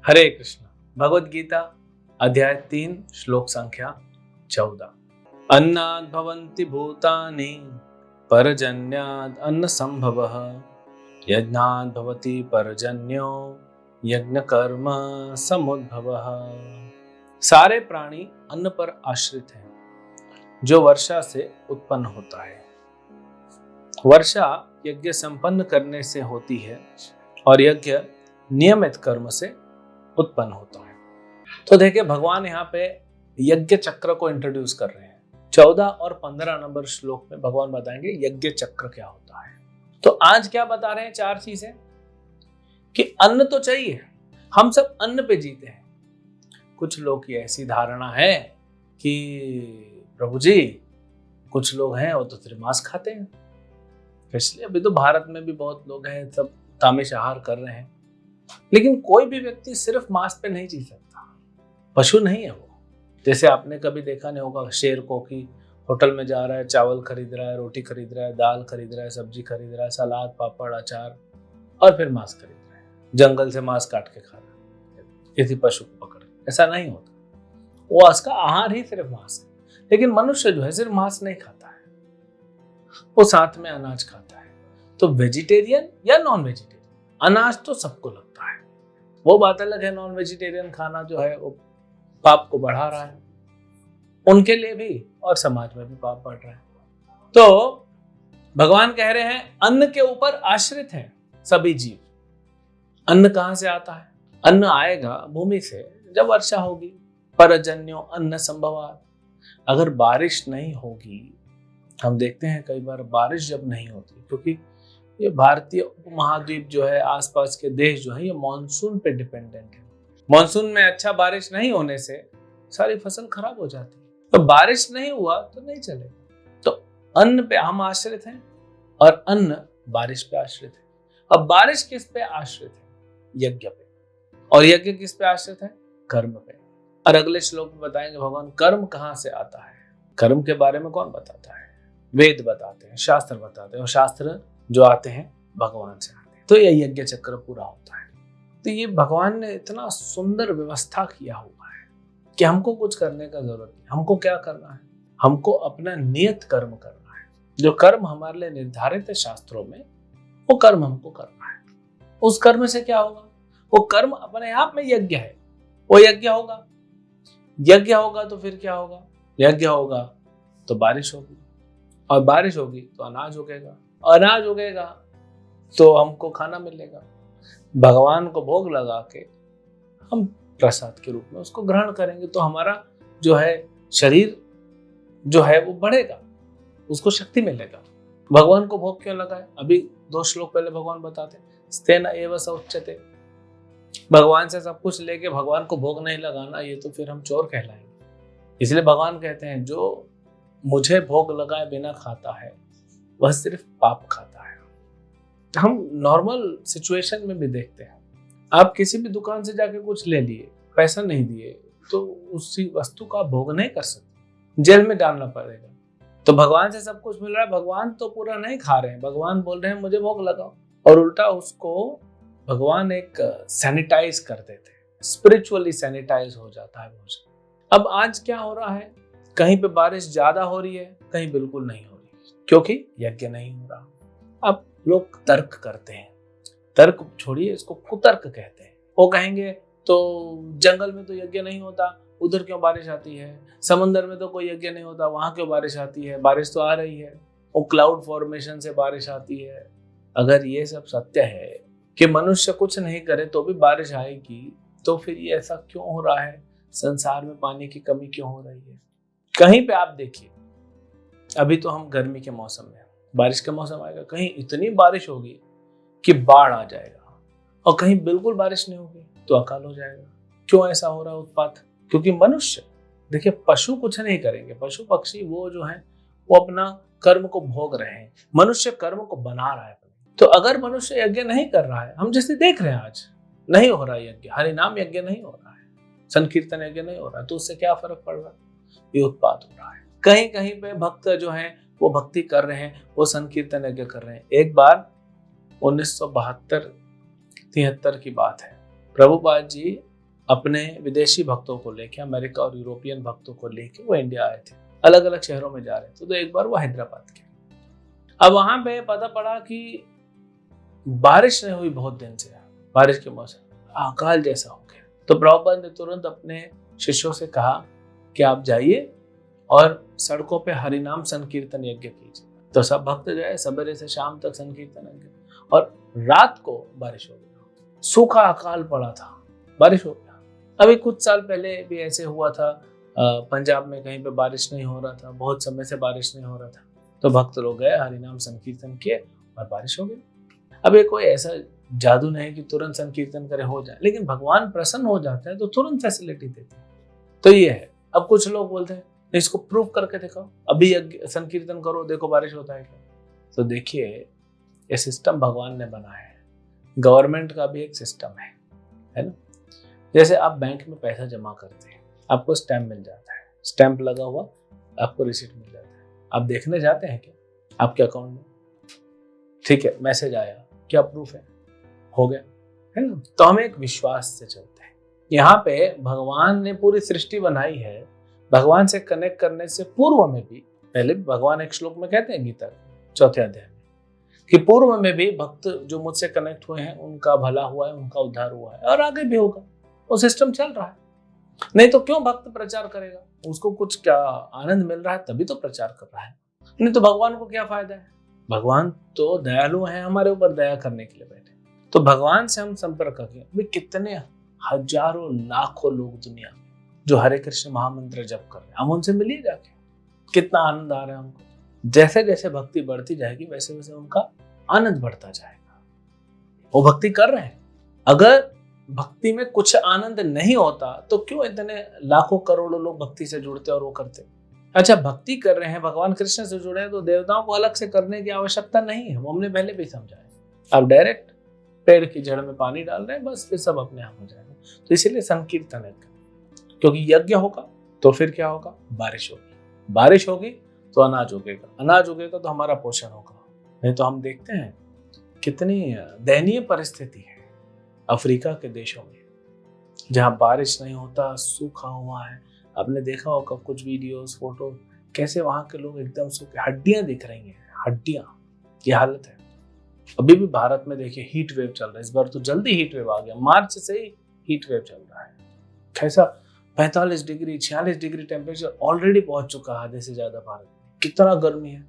हरे कृष्ण। भगवद गीता अध्याय 3 श्लोक संख्या 14। अन्नाद् भवन्ति भूतानि परजन्याद् अन्न संभवः यज्ञाद् भवति परजन्यो यज्ञ कर्म समुद्भवः। सारे प्राणी अन्न पर आश्रित हैं जो वर्षा से उत्पन्न होता है। वर्षा यज्ञ संपन्न करने से होती है और यज्ञ नियमित कर्म से उत्पन्न होता है। तो देखिए भगवान यहाँ पे यज्ञ चक्र को इंट्रोड्यूस कर रहे हैं। 14 और 15 नंबर श्लोक में भगवान बताएंगे यज्ञ चक्र क्या होता है। तो आज क्या बता रहे हैं? 4 चीजें कि अन्न तो चाहिए, हम सब अन्न पे जीते हैं। कुछ लोग की ऐसी धारणा है कि प्रभु जी कुछ लोग हैं वो तो सिर्फ मांस खाते हैं, इसलिए अभी तो भारत में भी बहुत लोग हैं सब तामस आहार कर रहे हैं। लेकिन कोई भी व्यक्ति सिर्फ मांस पे नहीं जी सकता, पशु नहीं है वो। जैसे आपने कभी देखा नहीं होगा शेर को कि होटल में जा रहा है, चावल खरीद रहा है, रोटी खरीद रहा है, दाल खरीद रहा है, सब्जी खरीद रहा है, सलाद पापड़ अचार और फिर मांस खरीद रहा है, जंगल से मांस काट के खा रहा है किसी पशु को पकड़। ऐसा नहीं होता, वो उसका आहार ही सिर्फ मांस है। लेकिन मनुष्य जो है सिर्फ मांस नहीं खाता है, वो साथ में अनाज खाता है। तो वेजिटेरियन या नॉन वेजिटेरियन, अनाज तो सबको लगता है। वो बात अलग है नॉन वेजिटेरियन खाना जो है वो पाप को बढ़ा रहा है, उनके लिए भी और समाज में भी पाप बढ़ रहा है। तो भगवान कह रहे हैं अन्न के ऊपर आश्रित हैं सभी जीव। अन्न कहां से आता है? अन्न आएगा भूमि से जब वर्षा होगी। परजन्यो अन्न संभवात्। अगर बारिश नहीं होगी, हम देखते हैं कई बार बारिश जब नहीं होती, क्योंकि ये भारतीय उपमहाद्वीप जो है, आसपास के देश जो है, ये मानसून पे डिपेंडेंट है। मानसून में अच्छा बारिश नहीं होने से सारी फसल खराब हो जाती है। तो बारिश नहीं हुआ तो नहीं चलेगा। तो अन्न पे हम आश्रित हैं और अन्न बारिश पे आश्रित है। अब बारिश किस पे आश्रित है? यज्ञ पे। और यज्ञ किस पे आश्रित है? कर्म पे। और अगले श्लोक में बताएंगे भगवान कर्म कहां से आता है। कर्म के बारे में कौन बताता है? वेद बताते हैं, शास्त्र बताते हैं, और शास्त्र जो आते हैं भगवान से आते हैं। तो ये यज्ञ चक्र पूरा होता है। तो ये भगवान ने इतना सुंदर व्यवस्था किया हुआ है कि हमको कुछ करने का जरूरत नहीं। हमको क्या करना है? हमको अपना नियत कर्म करना है। जो कर्म हमारे लिए निर्धारित है शास्त्रों में, वो कर्म हमको करना है। उस कर्म से क्या होगा? वो कर्म अपने आप में यज्ञ है, वो यज्ञ होगा। यज्ञ होगा तो फिर क्या होगा? यज्ञ होगा तो बारिश होगी, और बारिश होगी तो अनाज उगेगा, अनाज उगेगा तो हमको खाना मिलेगा। भगवान को भोग लगा के हम प्रसाद के रूप में उसको ग्रहण करेंगे तो हमारा जो है शरीर जो है वो बढ़ेगा, उसको शक्ति मिलेगा। भगवान को भोग क्यों लगाए? अभी 2 श्लोक पहले भगवान बताते स्तेन एव स उच्यते। भगवान से सब कुछ लेके भगवान को भोग नहीं लगाना, ये तो फिर हम चोर कहलाएंगे। इसलिए भगवान कहते हैं जो मुझे भोग लगाए बिना खाता है वह सिर्फ पाप खाता है। हम नॉर्मल सिचुएशन में भी देखते हैं, आप किसी भी दुकान से जाके कुछ ले लिए, पैसा नहीं दिए तो उसी वस्तु का भोग नहीं कर सकते, जेल में डालना पड़ेगा। तो भगवान से सब कुछ मिल रहा है, भगवान तो पूरा नहीं खा रहे हैं, भगवान बोल रहे हैं मुझे भोग लगाओ, और उल्टा उसको भगवान एक सैनिटाइज कर देते हैं, स्पिरिचुअली सैनिटाइज हो जाता है भोजन। अब आज क्या हो रहा है? कहीं पे बारिश ज्यादा हो रही है, कहीं बिल्कुल नहीं हो रही, क्योंकि यज्ञ नहीं हो रहा। अब लोग तर्क करते हैं, तर्क छोड़िए, इसको कुतर्क कहते हैं। वो कहेंगे तो जंगल में तो यज्ञ नहीं होता, उधर क्यों बारिश आती है? समंदर में तो कोई यज्ञ नहीं होता, वहां क्यों बारिश आती है? बारिश तो आ रही है, वो क्लाउड फॉर्मेशन से बारिश आती है। अगर ये सब सत्य है कि मनुष्य कुछ नहीं करे तो भी बारिश आएगी, तो फिर ये ऐसा क्यों हो रहा है? संसार में पानी की कमी क्यों हो रही है? कहीं पे आप देखिए, अभी तो हम गर्मी के मौसम में, बारिश का मौसम आएगा, कहीं इतनी बारिश होगी कि बाढ़ आ जाएगा, और कहीं बिल्कुल बारिश नहीं होगी तो अकाल हो जाएगा। क्यों ऐसा हो रहा है उत्पात? क्योंकि मनुष्य, देखिए पशु कुछ नहीं करेंगे, पशु पक्षी वो जो है वो अपना कर्म को भोग रहे हैं, मनुष्य कर्म को बना रहा है। तो अगर मनुष्य यज्ञ नहीं कर रहा है, हम जैसे देख रहे हैं आज नहीं हो रहा है यज्ञ, हरि नाम यज्ञ नहीं हो रहा है, संकीर्तन यज्ञ नहीं हो रहा है, तो उससे क्या फर्क पड़ रहा है? ये उत्पात हो रहा है। कहीं कहीं पे भक्त जो हैं वो भक्ति कर रहे हैं, वो संकीर्तन यज्ञ कर रहे हैं। एक बार 1972-73 की बात है, प्रभुपाद जी अपने विदेशी भक्तों को लेके, अमेरिका और यूरोपियन भक्तों को लेके वो इंडिया आए थे, अलग अलग शहरों में जा रहे थे। तो एक बार वो हैदराबाद गए। अब वहां पे पता पड़ा कि बारिश नहीं हुई बहुत दिन से, बारिश के मौसम अकाल जैसा हो गया। तो प्रभुपाद ने तुरंत अपने शिष्यों से कहा कि आप जाइए और सड़कों पे हरिनाम संकीर्तन यज्ञ कीजिए। तो सब भक्त जो है सवेरे से शाम तक संकीर्तन यज्ञ, और रात को बारिश हो गई, सूखा अकाल पड़ा था, बारिश हो गया। अभी कुछ साल पहले भी ऐसे हुआ था, पंजाब में कहीं पे बारिश नहीं हो रहा था, बहुत समय से बारिश नहीं हो रहा था। तो भक्त लोग गए, हरिनाम संकीर्तन किए और बारिश हो गई। अब ये कोई ऐसा जादू नहीं कि तुरंत संकीर्तन करे हो जाए, लेकिन भगवान प्रसन्न हो जाता है तो तुरंत फैसिलिटी देते हैं। तो ये है। अब कुछ लोग बोलते हैं इसको प्रूव करके दिखाओ, अभी संकीर्तन करो, देखो बारिश होता है क्या। तो देखिए, ये सिस्टम भगवान ने बनाया है। गवर्नमेंट का भी एक सिस्टम है ना। जैसे आप बैंक में पैसा जमा करते हैं, आपको स्टैम्प मिल जाता है, स्टैम्प लगा हुआ आपको रिसीट मिल जाता है। आप देखने जाते हैं क्या आपके अकाउंट में? ठीक है, मैसेज आया, क्या प्रूफ है, हो गया, है ना। तो हमें एक विश्वास से चलते हैं। यहाँ पे भगवान ने पूरी सृष्टि बनाई है। भगवान से कनेक्ट करने से पूर्व में भी, पहले भी भगवान एक श्लोक में कहते हैं गीता 4 अध्याय में, कि पूर्व में भी भक्त जो मुझसे कनेक्ट हुए हैं उनका भला हुआ है, उनका उद्धार हुआ है और आगे भी होगा। वो सिस्टम चल रहा है। नहीं तो क्यों भक्त प्रचार करेगा? उसको कुछ क्या आनंद मिल रहा है तभी तो प्रचार कर रहा है, नहीं तो भगवान को क्या फायदा है? भगवान तो दयालु हैं, हमारे ऊपर दया करने के लिए बैठे। तो भगवान से हम संपर्क करें। वे कितने हजारों लाखों लोग दुनिया में जो हरे कृष्ण महामंत्र जप कर रहे हैं, हम उनसे मिलिए जाके, कितना आनंद आ रहा है हमको। जैसे जैसे भक्ति बढ़ती जाएगी वैसे वैसे उनका आनंद बढ़ता जाएगा। वो भक्ति कर रहे हैं। अगर भक्ति में कुछ आनंद नहीं होता तो क्यों इतने लाखों करोड़ों लोग भक्ति से जुड़ते और वो करते? अच्छा, भक्ति कर रहे हैं, भगवान कृष्ण से जुड़े हैं, तो देवताओं को अलग से करने की आवश्यकता नहीं है। वो हमने पहले भी समझाया। आप डायरेक्ट पेड़ की जड़ में पानी डाल रहे हैं, बस फिर सब अपने आप हो जाएगा। तो इसीलिए संकीर्तन है, क्योंकि यज्ञ होगा तो फिर क्या होगा? बारिश होगी, बारिश होगी तो अनाज उगेगा, अनाज उगेगा तो हमारा पोषण होगा। नहीं तो हम देखते हैं कितनी दयनीय परिस्थिति है अफ्रीका के देशों में, जहां बारिश नहीं होता, सूखा हुआ है। आपने देखा होगा कुछ वीडियोस, फोटो, कैसे वहां के लोग एकदम सूखे, हड्डियां दिख रही हैं, हड्डियां। ये हालत है। अभी भी भारत में देखिए हीट वेव चल रहा है। इस बार तो जल्दी हीट वेव आ गया, मार्च से ही हीट वेव चल रहा है। कैसा 45 डिग्री 46 डिग्री टेम्परेचर ऑलरेडी पहुंच चुका है, आधे से ज्यादा भारत में। कितना गर्मी है।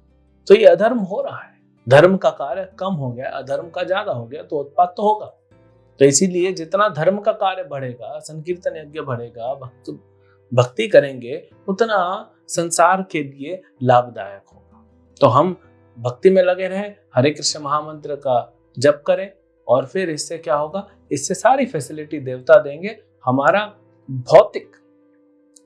तो ये अधर्म हो रहा है। धर्म का कार्य कम हो गया, अधर्म का ज्यादा हो गया, तो उत्पात तो होगा। तो इसीलिए जितना धर्म का कार्य बढ़ेगा, संकीर्तन यज्ञ बढ़ेगा, भक्ति करेंगे, उतना संसार के लिए लाभदायक होगा। तो हम भक्ति में लगे रहें, हरे कृष्ण महामंत्र का जप करें, और फिर इससे क्या होगा? इससे सारी फैसिलिटी देवता देंगे। हमारा भौतिक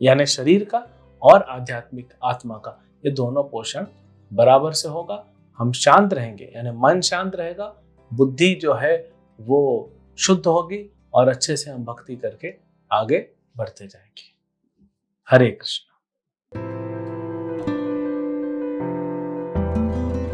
यानी शरीर का और आध्यात्मिक आत्मा का, ये दोनों पोषण बराबर से होगा। हम शांत रहेंगे, यानी मन शांत रहेगा, बुद्धि जो है वो शुद्ध होगी, और अच्छे से हम भक्ति करके आगे बढ़ते जाएंगे। हरे कृष्ण।